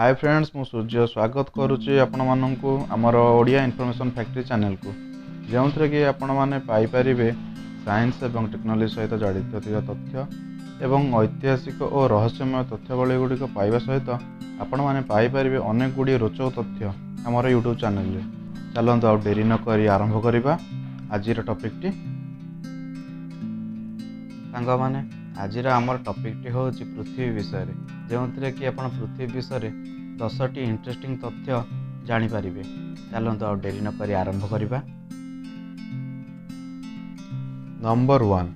Hi friends, मु सूर्य स्वागत करुच्ची आपण मानू आमर ओडिया इनफॉरमेशन फैक्ट्री चैनल को जो थे कि आपण मैंने पाइपर साइंस और टेक्नोलोजी सहित जड़ित थिबा तथ्य एवं ऐतिहासिक और रहस्यमय तथ्यावली गुड़िक पाइबा सहित आपण मैंने पाइपर अनेक गुड़िए रोचक तथ्य आमर यूट्यूब चैनल रे। चलते आ डेरी नक आरंभ करवा आज टॉपिक सांग माने आज आमर टॉपिक हूँ पृथ्वी विषय जो थे कि आप पृथ्वी विषय 10टी इंटरेस्टिंग तथ्य जानीपर। चलते आ डेरी नक आरंभ करवा। नंबर 1,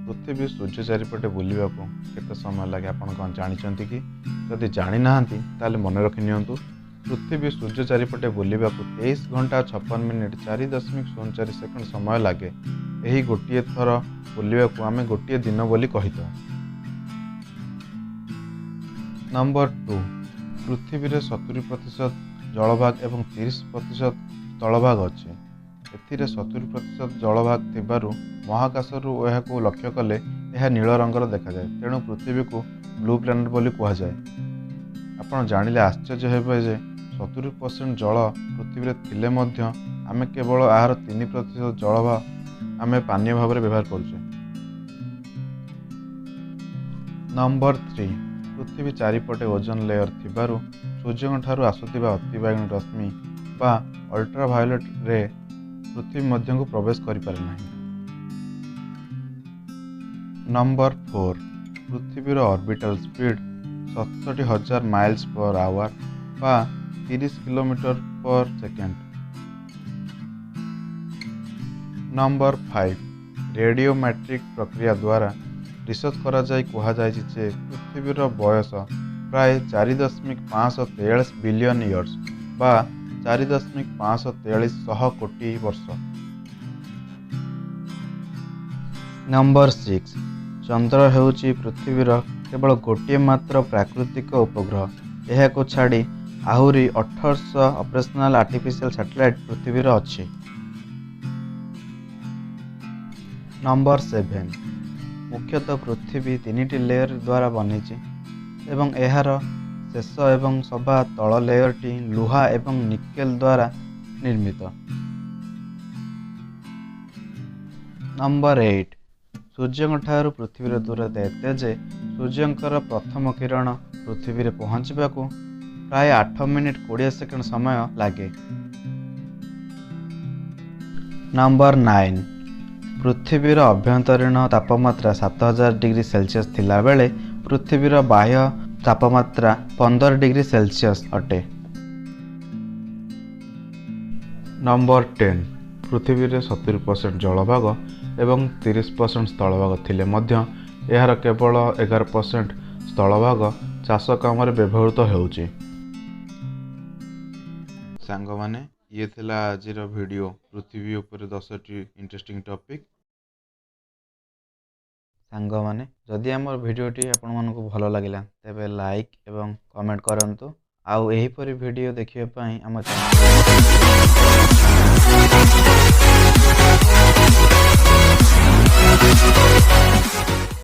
पृथ्वी सूर्य चारिपटे बुलवा केते समय लगे आपण कौन जानते कि? जदि जानी ना ताले मन रखि नियंतु। पृथ्वी सूर्य चारिपटे बुलवा 23 घंटा 56 मिनिट 4.04 सेकंड समय लगे। यही गोटे थर बुलवा आम गोटे दिन बोली कही। नंबर 2, पृथ्वी रे 70% जलभाग एवं 30% स्थलभाग अच्छे। एथिरे 70% जलभाग थिबारु महाकाशरू यह लक्ष्य कले यह नील रंगर देखा जाए, तेणु पृथ्वी को ब्लू प्लैनेट बोली कह जाए। आपण जानिले आश्चर्य हेबे जे 70% जल पृथ्वी थिले मध्य आमे केवल यार 3% जलभाग आमे पानीय भाव में व्यवहार करुचे। नंबर 3, पृथ्वी चारिपटे ओजोन लेयर थिबारु सूर्य ठारू आसुथिबा अतिबाइगणी रश्मि बा अल्ट्रावायोलेट रे पृथ्वी मध्य को प्रवेश करि पारे नाही। नंबर 4, पृथ्वी orbital speed 67,000 miles per hour बा 30 किलोमीटर पर सेकेंड। नंबर 5, रेडियोमेट्रिक प्रक्रिया द्वारा रिसर्च करा जाय कहा जाय जे पृथ्वीर बयस प्राय 4.543 बिलियन इयर्स बा 4.543 कोटी वर्ष। नंबर 6, चंद्र हेउची पृथ्वीर केवल गोटे मात्र प्राकृतिक उपग्रह। यह को छाड़ी आहुरी 1800 ऑपरेशनल आर्टिफिशियल सैटेलाइट पृथ्वीर अच्छी। नंबर 7, मुख्यतः पृथ्वी 3टी लेयर द्वारा बनी एवं एहार शेष एवं सभा तल लेयरटी लुहा एवं निकेल द्वारा निर्मित। नंबर 8, सूर्य ठारू पृथ्वीर दूरता एते जे सूर्यंकर प्रथम किरण पृथ्वी रे पहुँचवा प्राय 8 मिनिट 20 सेकंड समय लगे। नंबर 9, पृथ्वीर अभ्यंतरीण तापमात्रा 7000 डिग्री सेल्सियस थिला बेले पृथ्वीर बाह्य तापमात्रा 15 डिग्री सेल्सियस अटे। नंबर 10, पृथ्वी रे 70% जलभाग एवं 30% स्थलभाग थिले मध्य यार केवल 11% स्थलभाग चाष काम व्यवहृत होउची। सांग माने ये थिला आजिर वीडियो पृथ्वी उपर 10टी इंटरेस्टिंग टॉपिक। सांग माने जदि आम वीडियोटी आपण मानकु भल लागिला तेबे लाइक एवं कमेंट करंतु। आउ एही परि वीडियो देखिबा पई हम चैनल